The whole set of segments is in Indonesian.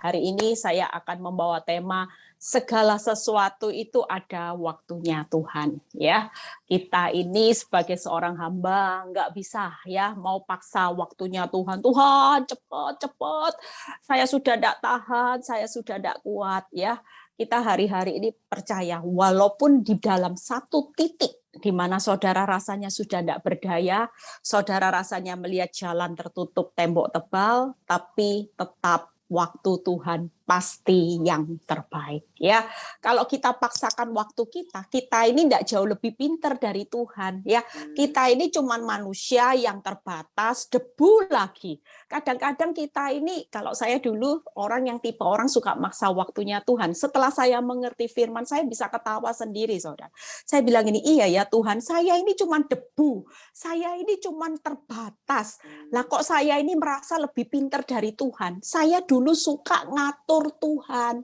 Hari ini saya akan membawa tema segala sesuatu itu ada waktunya Tuhan. Ya, kita ini sebagai seorang hamba nggak bisa ya mau paksa waktunya Tuhan. Tuhan cepat, saya sudah tidak tahan, saya sudah tidak kuat ya. Kita hari-hari ini percaya, walaupun di dalam satu titik di mana saudara rasanya sudah tidak berdaya, saudara rasanya melihat jalan tertutup tembok tebal, tapi tetap waktu Tuhan pasti yang terbaik. Ya, kalau kita paksakan waktu kita ini tidak jauh lebih pintar dari Tuhan. Ya, kita ini cuman manusia yang terbatas, debu lagi. Kadang-kadang kita ini, kalau saya dulu orang yang tipe orang suka maksa waktunya Tuhan. Setelah saya mengerti firman, saya bisa ketawa sendiri, saudara. Saya bilang ini, iya ya Tuhan, saya ini cuman debu, saya ini cuman terbatas. Lah kok saya ini merasa lebih pintar dari Tuhan? Saya dulu suka ngatur Tuhan.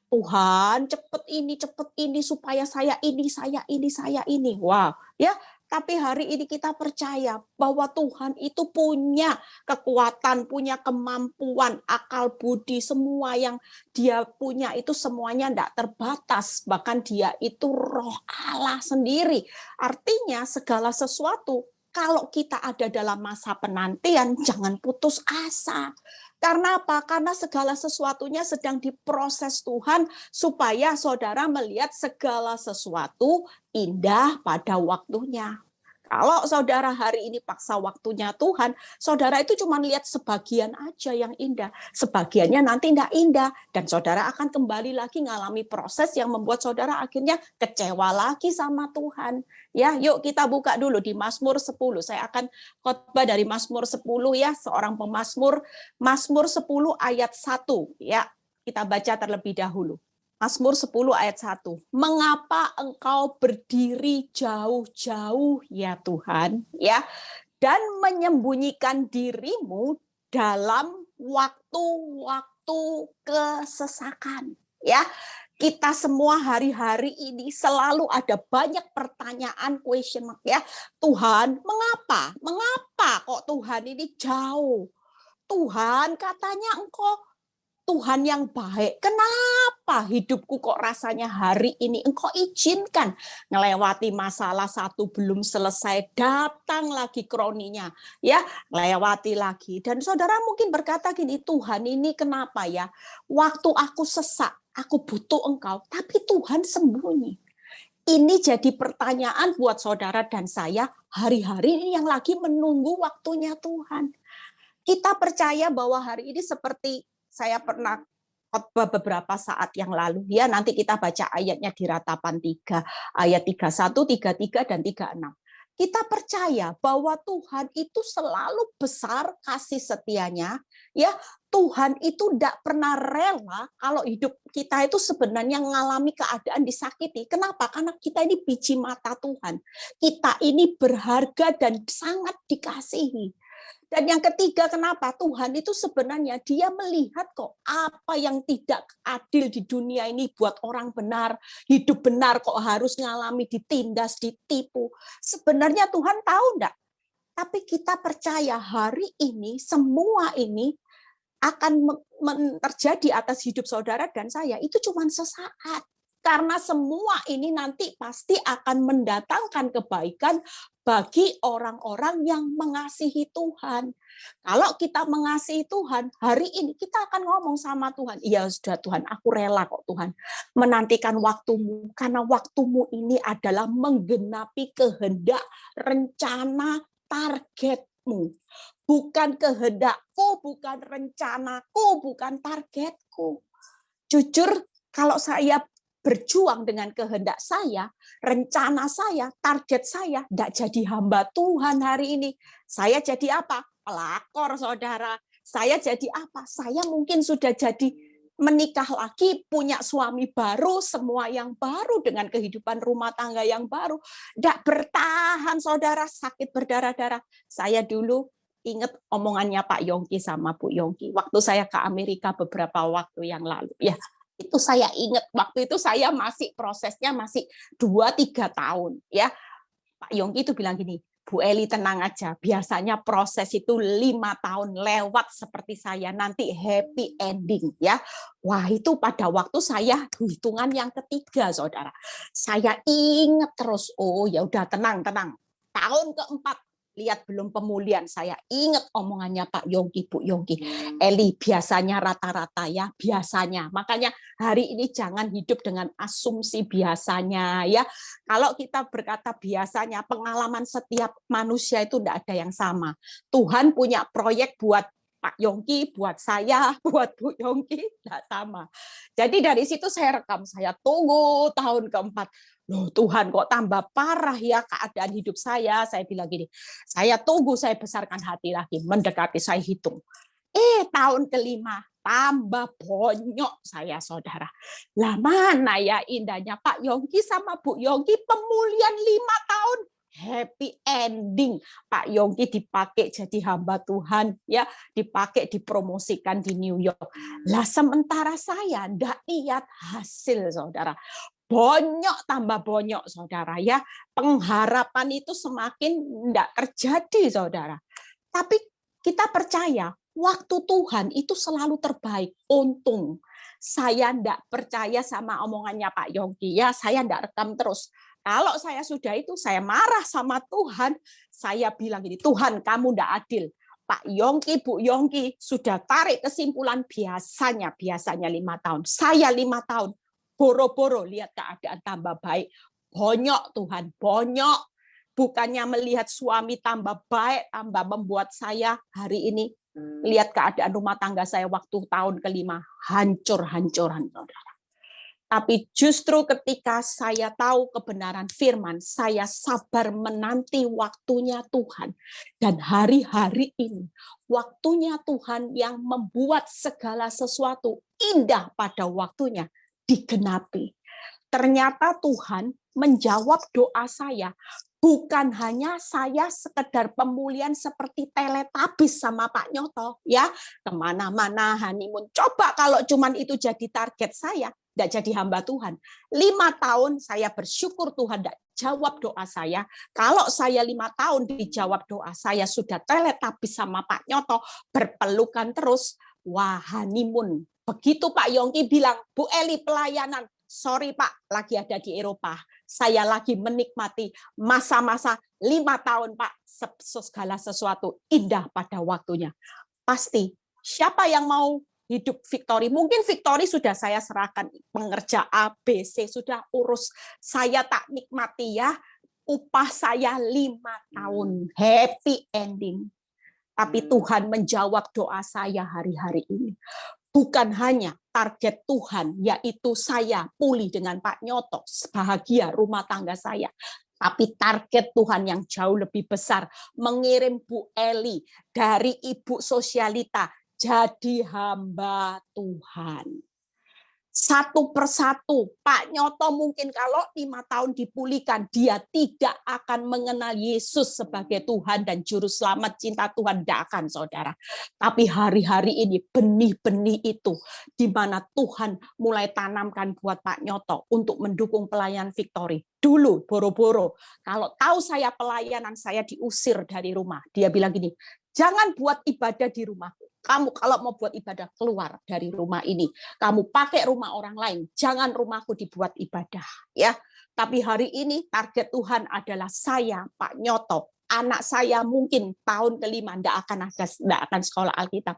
Tuhan, cepet ini supaya saya ini, saya ini, saya ini. Wow, ya. Tapi hari ini kita percaya bahwa Tuhan itu punya kekuatan, punya kemampuan, akal budi, semua yang dia punya itu semuanya tidak terbatas. Bahkan dia itu roh Allah sendiri. Artinya segala sesuatu, kalau kita ada dalam masa penantian, jangan putus asa. Karena apa? Karena segala sesuatunya sedang diproses Tuhan supaya saudara melihat segala sesuatu indah pada waktunya. Kalau saudara hari ini paksa waktunya Tuhan, saudara itu cuma lihat sebagian aja yang indah. Sebagiannya nanti tidak indah. Dan saudara akan kembali lagi mengalami proses yang membuat saudara akhirnya kecewa lagi sama Tuhan. Ya, yuk kita buka dulu di Mazmur 10. Saya akan khotbah dari Mazmur 10 ya, seorang pemazmur. Mazmur 10 ayat 1. Ya, kita baca terlebih dahulu. Mazmur 10 ayat 1. Mengapa engkau berdiri jauh-jauh ya Tuhan, ya, dan menyembunyikan dirimu dalam waktu-waktu kesesakan, ya. Kita semua hari-hari ini selalu ada banyak pertanyaan, question mark ya. Tuhan, mengapa? Mengapa kok Tuhan ini jauh? Tuhan, katanya engkau Tuhan yang baik. Kenapa hidupku kok rasanya hari ini engkau izinkan ngelewati masalah satu belum selesai, datang lagi kroninya, ya, lewati lagi. Dan saudara mungkin berkata gini, Tuhan ini kenapa ya? Waktu aku sesak, aku butuh engkau, tapi Tuhan sembunyi. Ini jadi pertanyaan buat saudara dan saya hari-hari ini yang lagi menunggu waktunya Tuhan. Kita percaya bahwa hari ini seperti saya pernah khotbah beberapa saat yang lalu. Ya, nanti kita baca ayatnya di Ratapan 3, ayat 31, 33, dan 36. Kita percaya bahwa Tuhan itu selalu besar kasih setianya. Ya, Tuhan itu tidak pernah rela kalau hidup kita itu sebenarnya mengalami keadaan disakiti. Kenapa? Karena kita ini biji mata Tuhan. Kita ini berharga dan sangat dikasihi. Dan yang ketiga, kenapa? Tuhan itu sebenarnya dia melihat kok apa yang tidak adil di dunia ini buat orang benar, hidup benar kok harus ngalami ditindas, ditipu. Sebenarnya Tuhan tahu enggak? Tapi kita percaya hari ini semua ini akan terjadi atas hidup saudara dan saya itu cuma sesaat. Karena semua ini nanti pasti akan mendatangkan kebaikan bagi orang-orang yang mengasihi Tuhan. Kalau kita mengasihi Tuhan, hari ini kita akan ngomong sama Tuhan, iya sudah Tuhan, aku rela kok Tuhan menantikan waktumu, karena waktumu ini adalah menggenapi kehendak, rencana, targetmu. Bukan kehendakku, bukan rencanaku, bukan targetku. Jujur, kalau saya berjuang dengan kehendak saya, rencana saya, target saya, tidak jadi hamba Tuhan hari ini. Saya jadi apa? Pelakor, saudara. Saya jadi apa? Saya mungkin sudah jadi menikah lagi, punya suami baru, semua yang baru dengan kehidupan rumah tangga yang baru. Tidak bertahan, saudara, sakit berdarah-darah. Saya dulu ingat omongannya Pak Yongki sama Bu Yongki. Waktu saya ke Amerika beberapa waktu yang lalu. Ya, itu saya ingat waktu itu saya masih prosesnya masih 2-3 tahun ya. Pak Yongki itu bilang gini, Bu Eli tenang aja, biasanya proses itu 5 tahun lewat seperti saya, nanti happy ending ya. Wah itu pada waktu saya hitungan yang ketiga saudara. Saya ingat terus, oh ya udah tenang. Tahun keempat, lihat belum pemulihan, saya ingat omongannya Pak Yongki, Bu Yongki. Eli biasanya rata-rata ya, biasanya. Makanya hari ini jangan hidup dengan asumsi biasanya ya. Kalau kita berkata biasanya, pengalaman setiap manusia itu tidak ada yang sama. Tuhan punya proyek buat Pak Yongki, buat saya, buat Bu Yongki, tidak sama. Jadi dari situ saya rekam, saya tunggu tahun keempat. Loh Tuhan kok tambah parah ya keadaan hidup saya bilang gini, saya tunggu, saya besarkan hati lagi, mendekati, saya hitung. Tahun kelima, tambah bonyok saya saudara. Lah mana ya indahnya Pak Yongki sama Bu Yongki pemulihan 5 tahun. Happy ending. Pak Yongki dipakai jadi hamba Tuhan, ya, dipakai dipromosikan di New York. Lah sementara saya ndak lihat hasil saudara. Bonyok tambah bonyok saudara ya, pengharapan itu semakin tidak terjadi saudara. Tapi kita percaya waktu Tuhan itu selalu terbaik. Untung saya tidak percaya sama omongannya Pak Yongki ya, saya tidak rekam terus. Kalau saya sudah itu, saya marah sama Tuhan, saya bilang gini, Tuhan kamu tidak adil. Pak Yongki, Bu Yongki sudah tarik kesimpulan biasanya 5 tahun. Saya 5 tahun. Boro-boro lihat keadaan tambah baik. Bonyok Tuhan, bonyok. Bukannya melihat suami tambah baik, tambah membuat saya hari ini lihat keadaan rumah tangga saya waktu tahun kelima hancur-hancuran saudara. Tapi justru ketika saya tahu kebenaran firman, saya sabar menanti waktunya Tuhan. Dan hari-hari ini, waktunya Tuhan yang membuat segala sesuatu indah pada waktunya digenapi. Ternyata Tuhan menjawab doa saya. Bukan hanya saya sekedar pemulihan seperti teletabis sama Pak Nyoto, ya kemana-mana honeymoon. Coba kalau cuman itu jadi target saya, tidak jadi hamba Tuhan. 5 tahun saya bersyukur Tuhan tidak jawab doa saya. Kalau saya 5 tahun dijawab doa saya, sudah teletabis sama Pak Nyoto, berpelukan terus, wah honeymoon. Begitu Pak Yongki bilang, Bu Eli pelayanan, sorry Pak, lagi ada di Eropa. Saya lagi menikmati masa-masa 5 tahun Pak, segala sesuatu indah pada waktunya. Pasti, siapa yang mau hidup victory? Mungkin victory sudah saya serahkan, pengerja A, B, C, sudah urus. Saya tak nikmati ya, upah saya 5 tahun, happy ending. Tapi Tuhan menjawab doa saya hari-hari ini. Bukan hanya target Tuhan, yaitu saya pulih dengan Pak Nyoto, bahagia rumah tangga saya. Tapi target Tuhan yang jauh lebih besar, mengirim Bu Eli dari Ibu Sosialita jadi hamba Tuhan. Satu persatu, Pak Nyoto mungkin kalau 5 tahun dipulihkan, dia tidak akan mengenal Yesus sebagai Tuhan dan Juru Selamat, cinta Tuhan tidak akan, saudara. Tapi hari-hari ini benih-benih itu, di mana Tuhan mulai tanamkan buat Pak Nyoto untuk mendukung pelayanan Victory. Dulu, boro-boro, kalau tahu saya pelayanan, saya diusir dari rumah. Dia bilang gini, jangan buat ibadah di rumahku. Kamu kalau mau buat ibadah, keluar dari rumah ini. Kamu pakai rumah orang lain, jangan rumahku dibuat ibadah. Ya. Tapi hari ini target Tuhan adalah saya, Pak Nyoto. Anak saya mungkin tahun kelima tidak akan sekolah Alkitab.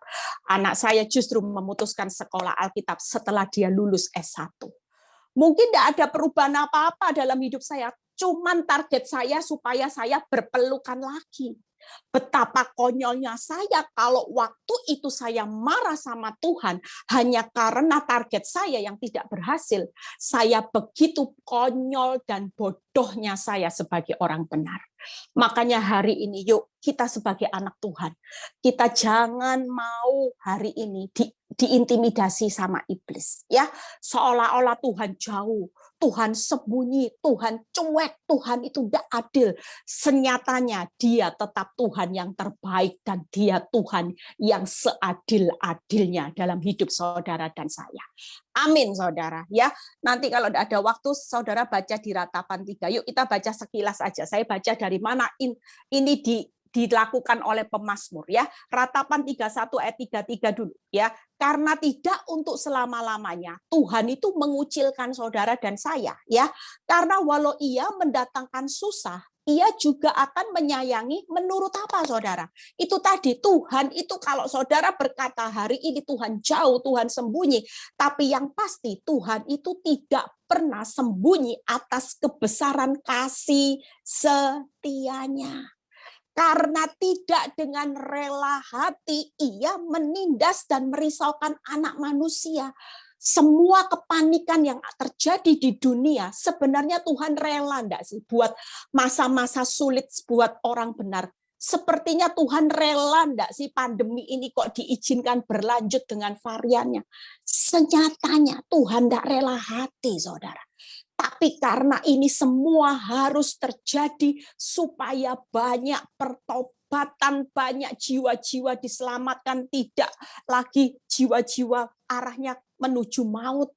Anak saya justru memutuskan sekolah Alkitab setelah dia lulus S1. Mungkin tidak ada perubahan apa-apa dalam hidup saya. Cuman target saya supaya saya berpelukan lagi. Betapa konyolnya saya kalau waktu itu saya marah sama Tuhan hanya karena target saya yang tidak berhasil. Saya begitu konyol dan bodohnya saya sebagai orang benar. Makanya hari ini yuk kita sebagai anak Tuhan, kita jangan mau hari ini diintimidasi sama iblis, ya, seolah-olah Tuhan jauh, Tuhan sembunyi, Tuhan cuek, Tuhan itu tidak adil. Senyatanya dia tetap Tuhan yang terbaik dan Dia Tuhan yang seadil-adilnya dalam hidup saudara dan saya. Amin, saudara. Ya, nanti kalau ada waktu, saudara baca di Ratapan 3. Yuk kita baca sekilas aja. Saya baca dari mana ini dilakukan oleh pemazmur, ya. Ratapan 31 ayat 33 dulu, ya. Karena tidak untuk selama-lamanya Tuhan itu mengucilkan saudara dan saya, ya. Karena walau Ia mendatangkan susah, Ia juga akan menyayangi menurut apa, saudara? Itu tadi, Tuhan itu kalau saudara berkata hari ini Tuhan jauh, Tuhan sembunyi, tapi yang pasti Tuhan itu tidak pernah sembunyi atas kebesaran kasih setianya. Karena tidak dengan rela hati Ia menindas dan merisaukan anak manusia. Semua kepanikan yang terjadi di dunia sebenarnya Tuhan rela enggak sih buat masa-masa sulit buat orang benar. Sepertinya Tuhan rela enggak sih pandemi ini kok diizinkan berlanjut dengan variannya. Senyatanya Tuhan enggak rela hati, saudara. Tapi karena ini semua harus terjadi supaya banyak pertobatan, banyak jiwa-jiwa diselamatkan, tidak lagi jiwa-jiwa arahnya menuju maut.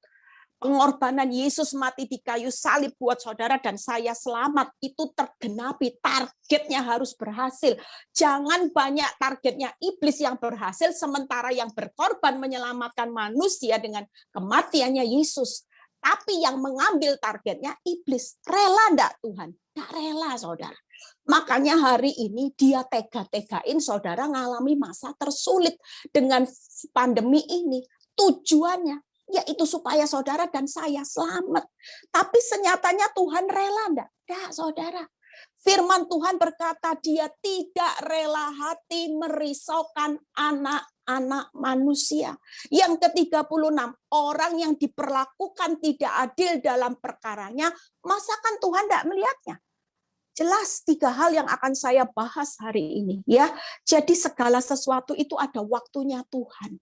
Pengorbanan Yesus mati di kayu salib buat saudara dan saya selamat itu tergenapi, targetnya harus berhasil. Jangan banyak targetnya iblis yang berhasil, sementara yang berkorban menyelamatkan manusia dengan kematiannya Yesus. Tapi yang mengambil targetnya iblis. Rela enggak Tuhan? Enggak rela, saudara. Makanya hari ini dia tega-tegain saudara ngalami masa tersulit dengan pandemi ini. Tujuannya yaitu supaya saudara dan saya selamat. Tapi senyatanya Tuhan rela enggak? Enggak, saudara. Firman Tuhan berkata Dia tidak rela hati merisaukan anak-anak manusia. Yang ke-36, orang yang diperlakukan tidak adil dalam perkaranya, masakan Tuhan tidak melihatnya? Jelas 3 hal yang akan saya bahas hari ini, ya. Jadi segala sesuatu itu ada waktunya Tuhan.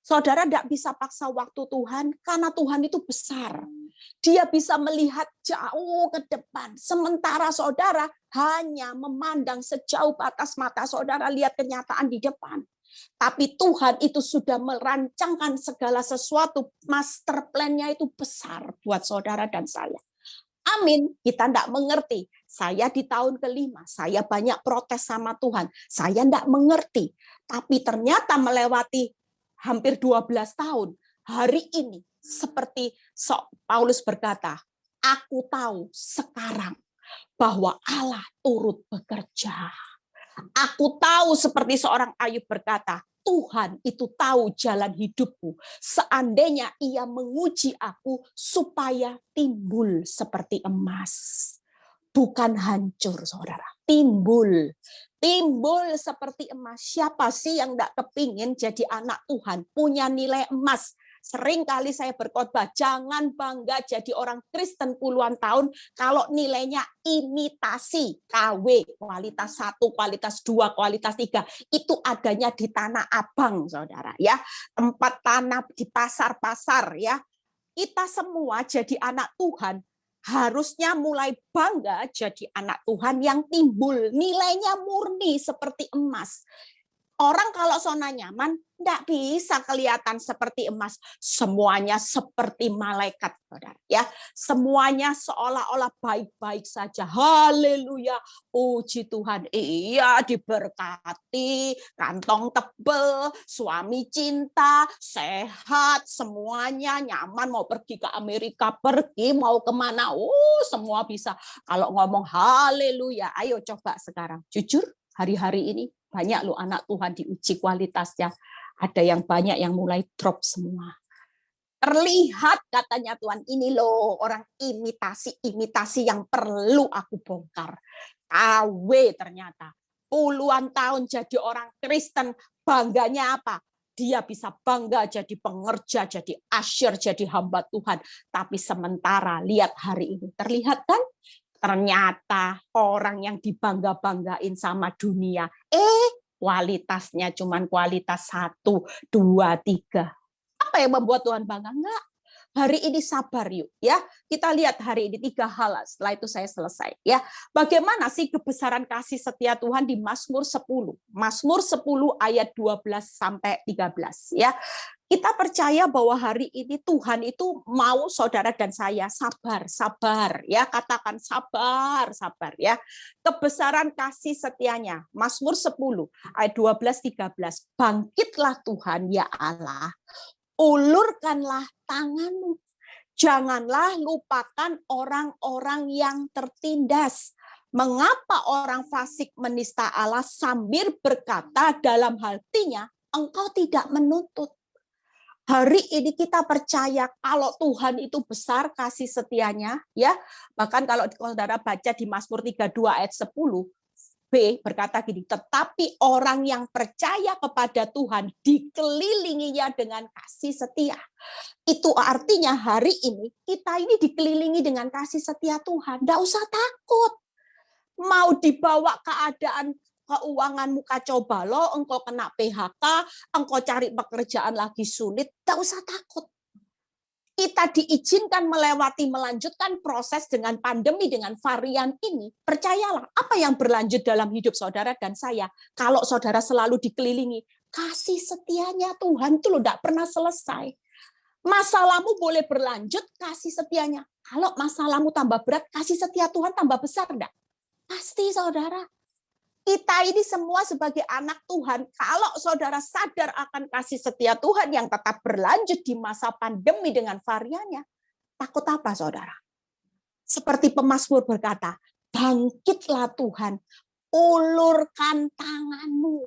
Saudara tidak bisa paksa waktu Tuhan karena Tuhan itu besar. Dia bisa melihat jauh ke depan. Sementara saudara hanya memandang sejauh batas mata saudara lihat kenyataan di depan. Tapi Tuhan itu sudah merancangkan segala sesuatu. Master plan-nya itu besar buat saudara dan saya. Amin, kita tidak mengerti. Saya di tahun ke-5, saya banyak protes sama Tuhan. Saya tidak mengerti. Tapi ternyata melewati hampir 12 tahun, hari ini seperti Paulus berkata, aku tahu sekarang bahwa Allah turut bekerja. Aku tahu seperti seorang Ayub berkata, Tuhan itu tahu jalan hidupku. Seandainya Ia menguji aku supaya timbul seperti emas. Bukan hancur, saudara. Timbul seperti emas. Siapa sih yang enggak kepingin jadi anak Tuhan, punya nilai emas? Sering kali saya berkhotbah, jangan bangga jadi orang Kristen puluhan tahun kalau nilainya imitasi KW, kualitas 1, kualitas 2, kualitas 3. Itu adanya di Tanah Abang, saudara, ya. Tempat tanah di pasar-pasar, ya. Kita semua jadi anak Tuhan harusnya mulai bangga jadi anak Tuhan yang timbul nilainya murni seperti emas. Orang kalau zona nyaman tidak bisa kelihatan seperti emas. Semuanya seperti malaikat, saudara. Ya, semuanya seolah-olah baik-baik saja. Haleluya, puji Tuhan. Iya, diberkati, kantong tebel, suami cinta, sehat, semuanya nyaman. Mau pergi ke Amerika, pergi, mau kemana, semua bisa. Kalau ngomong haleluya, ayo coba sekarang. Jujur, hari-hari ini banyak loh anak Tuhan diuji kualitasnya. Ada yang banyak yang mulai drop semua. Terlihat katanya Tuhan, ini loh orang imitasi yang perlu aku bongkar. KW ternyata. Puluhan tahun jadi orang Kristen, bangganya apa? Dia bisa bangga jadi pengerja, jadi asyir, jadi hamba Tuhan. Tapi sementara lihat hari ini, terlihat kan? Ternyata orang yang dibangga-banggain sama dunia, kualitasnya cuman kualitas 1, 2, 3. Apa yang membuat Tuhan bangga? Enggak. Hari ini sabar yuk ya. Kita lihat hari ini 3 hal, setelah itu saya selesai ya. Bagaimana sih kebesaran kasih setia Tuhan di Mazmur 10? Mazmur 10 ayat 12 sampai 13 ya. Kita percaya bahwa hari ini Tuhan itu mau saudara dan saya sabar, sabar ya, katakan sabar, sabar ya. Kebesaran kasih setianya. Mazmur 10 ayat 12-13. Bangkitlah Tuhan ya Allah, ulurkanlah tanganmu. Janganlah lupakan orang-orang yang tertindas. Mengapa orang fasik menista Allah sambil berkata dalam hatinya, engkau tidak menuntut. Hari ini kita percaya kalau Tuhan itu besar kasih setianya, ya. Bahkan kalau saudara baca di Mazmur 32 ayat 10, B berkata gini, tetapi orang yang percaya kepada Tuhan dikelilinginya dengan kasih setia. Itu artinya hari ini kita ini dikelilingi dengan kasih setia Tuhan. Nggak usah takut. Mau dibawa keadaan keuanganmu kacau balau, engkau kena PHK, engkau cari pekerjaan lagi sulit, nggak usah takut. Kita diizinkan melanjutkan proses dengan pandemi, dengan varian ini. Percayalah, apa yang berlanjut dalam hidup saudara dan saya, kalau saudara selalu dikelilingi, kasih setianya Tuhan itu loh, nggak pernah selesai. Masalahmu boleh berlanjut, kasih setianya. Kalau masalahmu tambah berat, kasih setia Tuhan tambah besar enggak? Pasti saudara. Kita ini semua sebagai anak Tuhan, kalau saudara sadar akan kasih setia Tuhan yang tetap berlanjut di masa pandemi dengan variannya, takut apa saudara? Seperti pemazmur berkata, bangkitlah Tuhan, ulurkan tanganmu.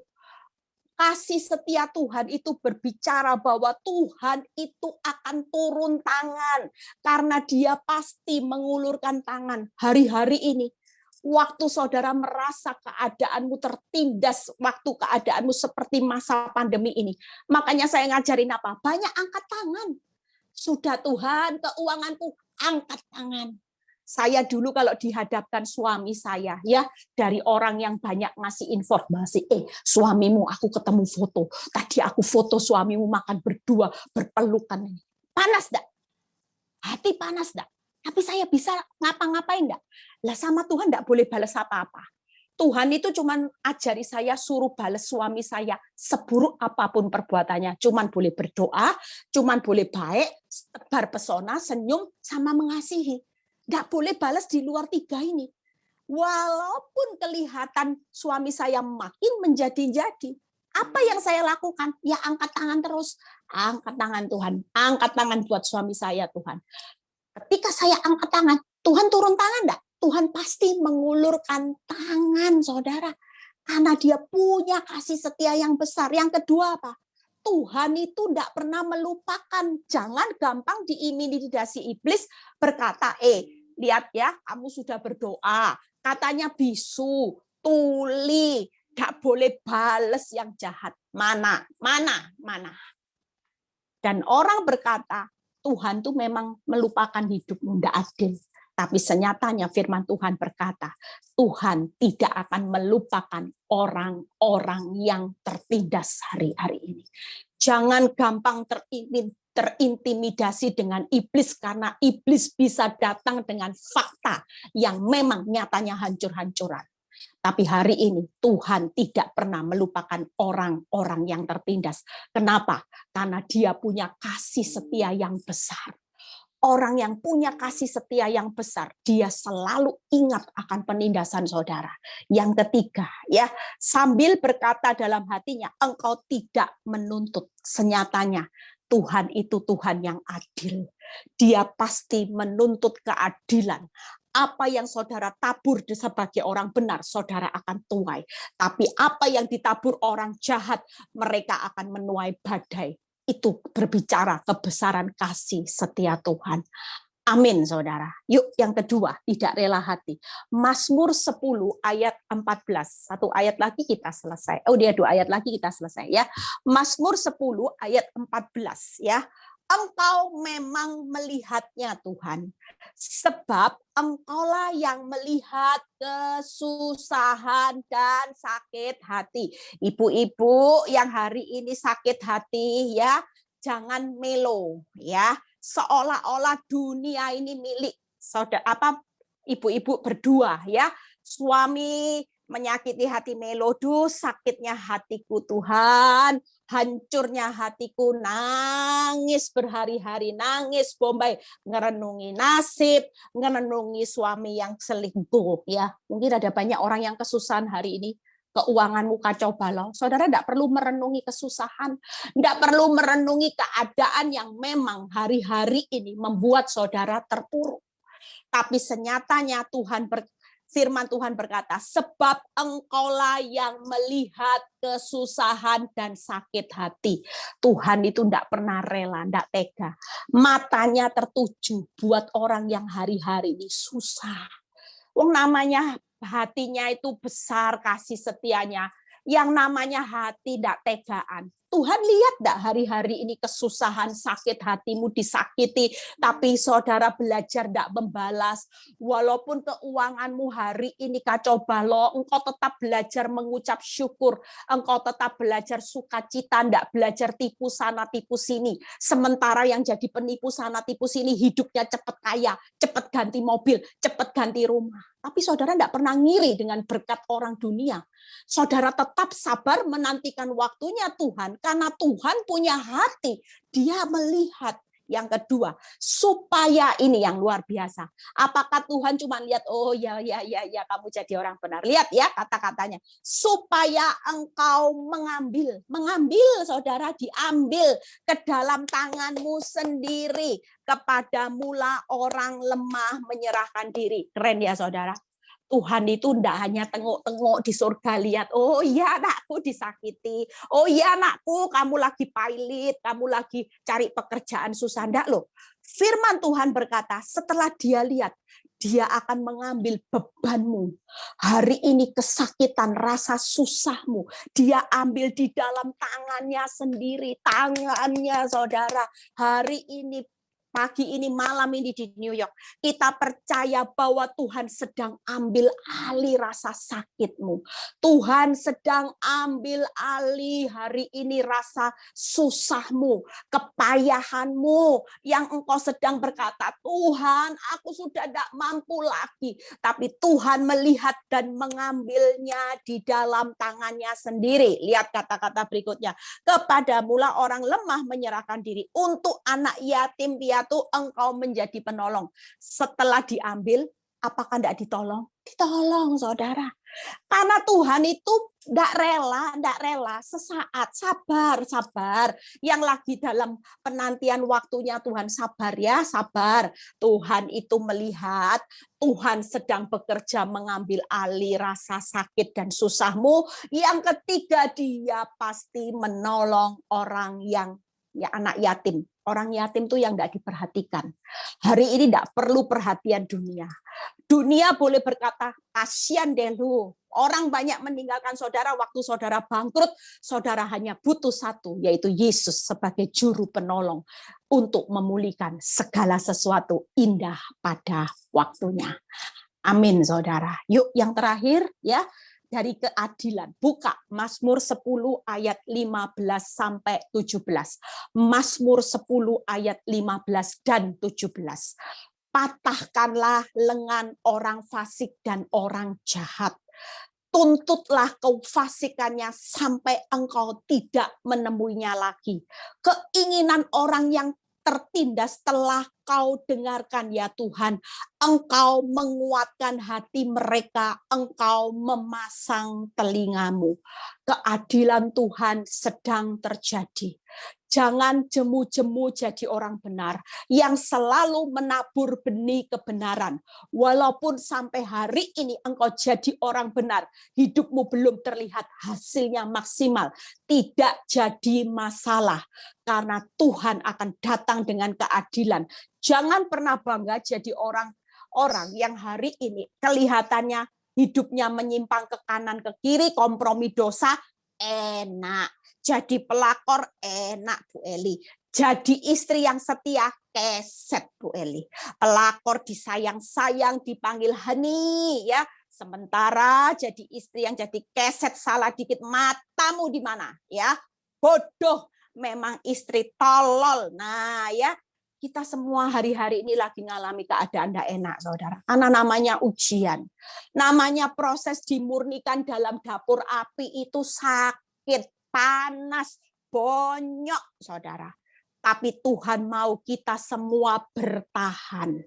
Kasih setia Tuhan itu berbicara bahwa Tuhan itu akan turun tangan, karena Dia pasti mengulurkan tangan hari-hari ini. Waktu saudara merasa keadaanmu tertindas, waktu keadaanmu seperti masa pandemi ini. Makanya saya ngajarin apa? Banyak angkat tangan. Sudah Tuhan, keuanganku, angkat tangan. Saya dulu kalau dihadapkan suami saya, ya dari orang yang banyak ngasih informasi, suamimu aku ketemu foto, tadi aku foto suamimu makan berdua, berpelukan. Panas enggak? Hati panas enggak? Tapi saya bisa ngapa-ngapain enggak? Lah sama Tuhan enggak boleh balas apa-apa. Tuhan itu cuman ajari saya, suruh balas suami saya seburuk apapun perbuatannya. Cuman boleh berdoa, cuman boleh baik, tebar pesona, senyum, sama mengasihi. Enggak boleh balas di luar 3 ini. Walaupun kelihatan suami saya makin menjadi-jadi, apa yang saya lakukan? Ya angkat tangan terus. Angkat tangan Tuhan. Angkat tangan buat suami saya Tuhan. Ketika saya angkat tangan, Tuhan turun tangan enggak? Tuhan pasti mengulurkan tangan, saudara. Karena Dia punya kasih setia yang besar. Yang kedua apa? Tuhan itu enggak pernah melupakan. Jangan gampang diintimidasi iblis berkata, lihat ya, kamu sudah berdoa. Katanya bisu, tuli, enggak boleh bales yang jahat. Mana? Dan orang berkata, Tuhan tuh memang melupakan hidupmu, enggak adil. Tapi senyatanya firman Tuhan berkata, Tuhan tidak akan melupakan orang-orang yang tertindas hari-hari ini. Jangan gampang terintimidasi dengan iblis, karena iblis bisa datang dengan fakta yang memang nyatanya hancur-hancuran. Tapi hari ini Tuhan tidak pernah melupakan orang-orang yang tertindas. Kenapa? Karena Dia punya kasih setia yang besar. Orang yang punya kasih setia yang besar, dia selalu ingat akan penindasan saudara. Yang ketiga, ya, sambil berkata dalam hatinya, engkau tidak menuntut. Senyatanya Tuhan itu Tuhan yang adil. Dia pasti menuntut keadilan. Apa yang saudara tabur sebagai orang benar, saudara akan tuai. Tapi apa yang ditabur orang jahat, mereka akan menuai badai. Itu berbicara kebesaran kasih setia Tuhan. Amin, saudara. Yuk, yang kedua, tidak rela hati. Mazmur 10 ayat 14. Satu ayat lagi kita selesai. Dia 2 ayat lagi kita selesai ya. Mazmur 10 ayat 14 ya. Engkau memang melihatnya Tuhan, sebab engkaulah yang melihat kesusahan dan sakit hati. Ibu-ibu yang hari ini sakit hati ya, jangan melo ya. seolah-olah dunia ini milik saudara ibu-ibu berdua ya. Suami menyakiti hati Melodu, sakitnya hatiku Tuhan, hancurnya hatiku, nangis berhari-hari, nangis Bombay, ngerenungi nasib, ngerenungi suami yang selingkuh ya. Mungkin ada banyak orang yang kesusahan hari ini. Keuanganmu kacau balau. Saudara tidak perlu merenungi kesusahan, tidak perlu merenungi keadaan yang memang hari-hari ini membuat saudara terpuruk. Tapi senyatanya firman Tuhan berkata, sebab engkaulah yang melihat kesusahan dan sakit hati. Tuhan itu tidak pernah rela, tidak tega. Matanya tertuju buat orang yang hari-hari ini susah. Namanya hatinya itu besar kasih setianya. Yang namanya hati tidak tegaan. Tuhan lihat tidak hari-hari ini kesusahan, sakit hatimu disakiti, tapi saudara belajar tidak membalas. Walaupun keuanganmu hari ini kacau balau, engkau tetap belajar mengucap syukur. Engkau tetap belajar sukacita, tidak belajar tipu sana tipu sini. Sementara yang jadi penipu sana tipu sini hidupnya cepat kaya, cepat ganti mobil, cepat ganti rumah. Tapi saudara tidak pernah ngiri dengan berkat orang dunia. Saudara tetap sabar menantikan waktunya Tuhan, karena Tuhan punya hati. Dia melihat. Yang kedua, supaya ini yang luar biasa. Apakah Tuhan cuma lihat, oh ya kamu jadi orang benar. Lihat ya kata-katanya. Supaya engkau mengambil saudara, diambil ke dalam tanganmu sendiri. Kepadamulah orang lemah menyerahkan diri. Keren ya saudara. Tuhan itu tidak hanya tengok-tengok di surga lihat, oh iya anakku disakiti, oh iya anakku kamu lagi pilot, kamu lagi cari pekerjaan susah. Enggak loh. Firman Tuhan berkata, setelah dia lihat, dia akan mengambil bebanmu. Hari ini kesakitan, rasa susahmu, dia ambil di dalam tangannya sendiri, tangannya saudara. Hari ini, pagi ini, malam ini di New York, kita percaya bahwa Tuhan sedang ambil alih rasa sakitmu. Tuhan sedang ambil alih hari ini rasa susahmu, kepayahanmu, yang engkau sedang berkata, Tuhan, aku sudah tidak mampu lagi. Tapi Tuhan melihat dan mengambilnya di dalam tangannya sendiri. Lihat kata-kata berikutnya. Kepadamulah orang lemah menyerahkan diri. Untuk anak yatim piatu engkau menjadi penolong. Setelah diambil, apakah tidak ditolong? Ditolong, saudara. Karena Tuhan itu tidak rela, sesaat, sabar. Yang lagi dalam penantian waktunya Tuhan, sabar ya, sabar. Tuhan itu melihat, Tuhan sedang bekerja mengambil alih rasa sakit dan susahmu. Yang ketiga, dia pasti menolong orang yang anak yatim. Orang yatim itu yang tidak diperhatikan. Hari ini tidak perlu perhatian dunia. Dunia boleh berkata, kasihan deh lu. Orang banyak meninggalkan saudara waktu saudara bangkrut. Saudara hanya butuh satu, yaitu Yesus sebagai juru penolong untuk memulihkan segala sesuatu indah pada waktunya. Amin, saudara. Yuk yang terakhir ya. Dari keadilan. Buka Mazmur 10 ayat 15 sampai 17. Mazmur 10 ayat 15 dan 17. Patahkanlah lengan orang fasik dan orang jahat. Tuntutlah kefasikannya sampai engkau tidak menemuinya lagi. Keinginan orang yang tertindas telah kau dengarkan ya Tuhan. Engkau menguatkan hati mereka, engkau memasang telingamu. Keadilan Tuhan sedang terjadi. Jangan jemu-jemu jadi orang benar yang selalu menabur benih kebenaran. Walaupun sampai hari ini engkau jadi orang benar, hidupmu belum terlihat hasilnya maksimal. Tidak jadi masalah, karena Tuhan akan datang dengan keadilan. Jangan pernah bangga jadi orang yang hari ini kelihatannya hidupnya menyimpang ke kanan ke kiri, kompromi dosa, enak. Jadi pelakor, enak Bu Eli. Jadi istri yang setia, keset Bu Eli. Pelakor disayang-sayang, dipanggil honey ya. Sementara jadi istri yang jadi keset, salah dikit, matamu di mana ya? Bodoh, memang istri tolol. Nah ya, kita semua hari-hari ini lagi ngalami keadaan tidak enak, saudara. Karena namanya ujian. Namanya proses dimurnikan dalam dapur api itu sakit, panas, bonyok, saudara. Tapi Tuhan mau kita semua bertahan.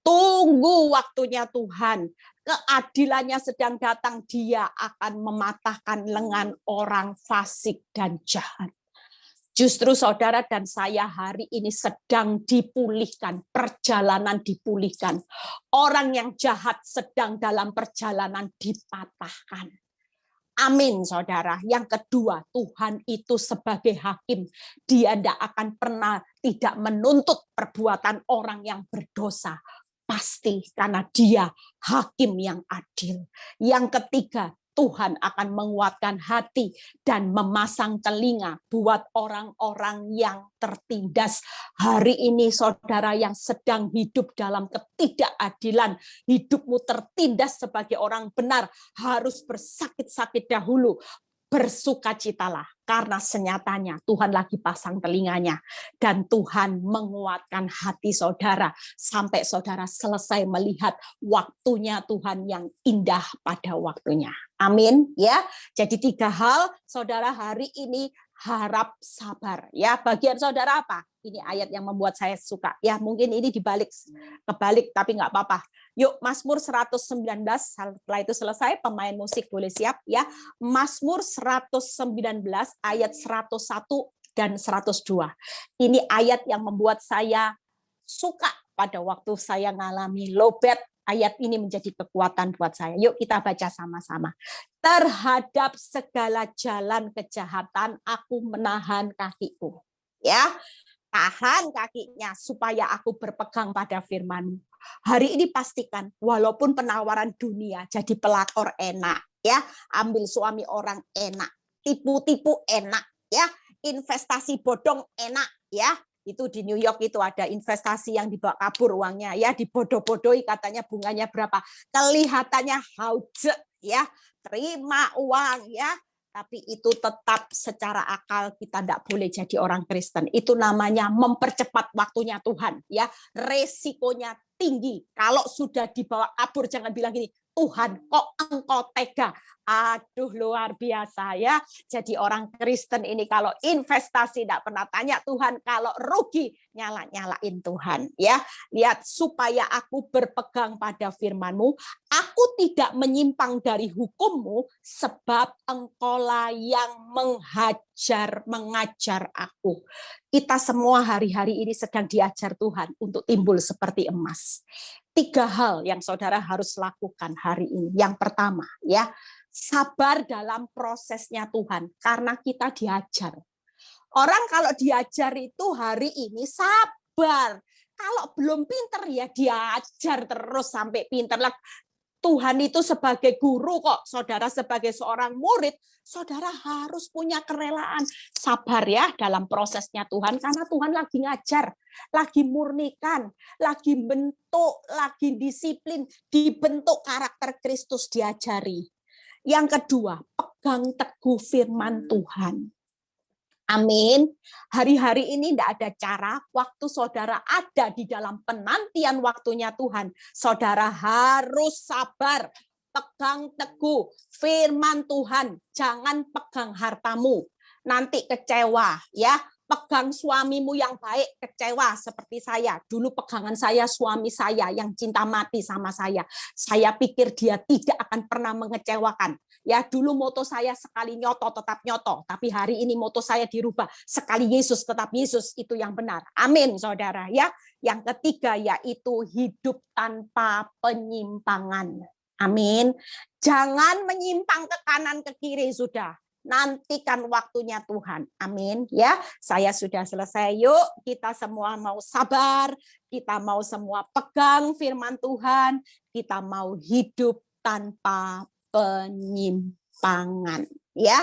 Tunggu waktunya Tuhan. Keadilannya sedang datang. Dia akan mematahkan lengan orang fasik dan jahat. Justru saudara dan saya hari ini sedang dipulihkan, perjalanan dipulihkan. Orang yang jahat sedang dalam perjalanan dipatahkan. Amin, saudara. Yang kedua, Tuhan itu sebagai hakim. Dia tidak akan pernah tidak menuntut perbuatan orang yang berdosa. Pasti karena dia hakim yang adil. Yang ketiga, Tuhan akan menguatkan hati dan memasang telinga buat orang-orang yang tertindas. Hari ini saudara yang sedang hidup dalam ketidakadilan, hidupmu tertindas sebagai orang benar, harus bersakit-sakit dahulu. Bersukacitalah karena senyatanya Tuhan lagi pasang telinganya dan Tuhan menguatkan hati saudara sampai saudara selesai melihat waktunya Tuhan yang indah pada waktunya. Amin ya. Jadi 3 hal saudara hari ini harap sabar ya. Bagian saudara apa? Ini ayat yang membuat saya suka ya. Mungkin ini kebalik tapi nggak apa-apa. Yuk Mazmur 119, setelah itu selesai pemain musik boleh siap ya. Mazmur 119 ayat 101 dan 102. Ini ayat yang membuat saya suka pada waktu saya ngalami lowbat. Ayat ini menjadi kekuatan buat saya. Yuk kita baca sama-sama. Terhadap segala jalan kejahatan aku menahan kakiku. Ya, tahan kakinya supaya aku berpegang pada firman-Mu. Hari ini pastikan walaupun penawaran dunia jadi pelakor enak ya, ambil suami orang enak, tipu-tipu enak ya, investasi bodong enak ya. Itu di New York itu ada investasi yang dibawa kabur uangnya ya, dibodoh-bodohi katanya bunganya berapa. Kelihatannya hauce ya, terima uang ya. Tapi itu tetap secara akal kita tidak boleh jadi orang Kristen. Itu namanya mempercepat waktunya Tuhan ya. Resikonya tinggi. Kalau sudah dibawa kabur jangan bilang gini, Tuhan kok engkau tega. Aduh luar biasa ya. Jadi orang Kristen ini kalau investasi tidak pernah tanya Tuhan, kalau rugi nyala-nyalain Tuhan ya. Lihat supaya aku berpegang pada firman-Mu, aku tidak menyimpang dari hukum-Mu sebab engkaulah yang mengajar aku. Kita semua hari-hari ini sedang diajar Tuhan untuk timbul seperti emas. 3 hal yang saudara harus lakukan hari ini. Yang pertama ya, sabar dalam prosesnya Tuhan karena kita diajar. Orang kalau diajar itu hari ini sabar. Kalau belum pinter ya diajar terus sampai pinter. Tuhan itu sebagai guru kok, saudara sebagai seorang murid, saudara harus punya kerelaan. Sabar ya dalam prosesnya Tuhan, karena Tuhan lagi ngajar, lagi murnikan, lagi bentuk, lagi disiplin, dibentuk karakter Kristus diajari. Yang kedua, pegang teguh firman Tuhan. Amin. Hari-hari ini tidak ada cara, waktu saudara ada di dalam penantian waktunya Tuhan, saudara harus sabar, pegang teguh firman Tuhan, jangan pegang hartamu, nanti kecewa ya. Pegang suamimu yang baik, kecewa seperti saya. Dulu pegangan saya suami saya yang cinta mati sama saya. Saya pikir dia tidak akan pernah mengecewakan. Ya, dulu moto saya sekali nyoto tetap nyoto, tapi hari ini moto saya dirubah. Sekali Yesus tetap Yesus, itu yang benar. Amin, saudara ya. Yang ketiga yaitu hidup tanpa penyimpangan. Amin. Jangan menyimpang ke kanan ke kiri sudah. Nantikan waktunya Tuhan. Amin ya. Saya sudah selesai. Yuk kita semua mau sabar, kita mau semua pegang firman Tuhan, kita mau hidup tanpa penyimpangan ya.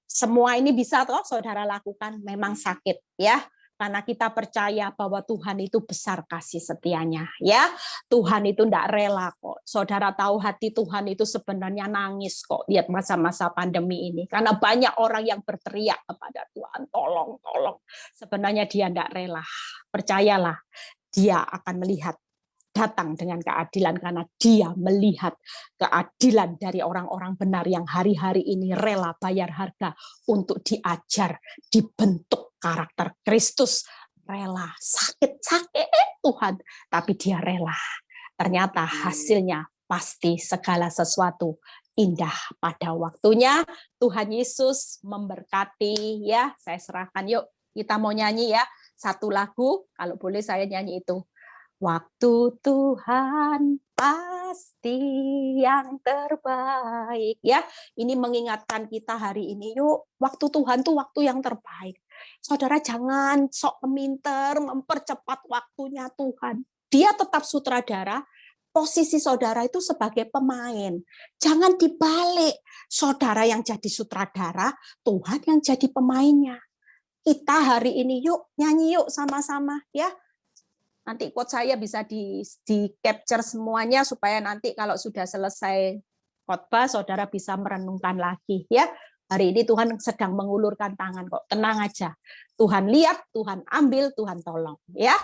Semua ini bisa toh saudara lakukan, memang sakit ya. karena kita percaya bahwa Tuhan itu besar kasih setianya, ya. Tuhan itu tidak rela kok. Saudara tahu hati Tuhan itu sebenarnya nangis kok lihat masa-masa pandemi ini. Karena banyak orang yang berteriak kepada Tuhan, tolong, tolong. Sebenarnya dia tidak rela. Percayalah, dia akan melihat datang dengan keadilan karena dia melihat keadilan dari orang-orang benar yang hari-hari ini rela bayar harga untuk diajar, dibentuk karakter Kristus, rela sakit-sakit Tuhan, tapi dia rela. Ternyata hasilnya pasti segala sesuatu indah pada waktunya. Tuhan Yesus memberkati ya. Saya serahkan, yuk kita mau nyanyi ya. Satu lagu, kalau boleh saya nyanyi itu. Waktu Tuhan pasti yang terbaik ya. Ini mengingatkan kita hari ini, yuk waktu Tuhan tuh waktu yang terbaik. Saudara jangan sok peminter mempercepat waktunya Tuhan. Dia tetap sutradara, posisi saudara itu sebagai pemain. Jangan dibalik, saudara yang jadi sutradara, Tuhan yang jadi pemainnya. Kita hari ini yuk nyanyi yuk sama-sama ya. Nanti quote saya bisa di capture semuanya supaya nanti kalau sudah selesai khotbah saudara bisa merenungkan lagi ya. Hari ini Tuhan sedang mengulurkan tangan kok. Tenang aja. Tuhan lihat, Tuhan ambil, Tuhan tolong ya.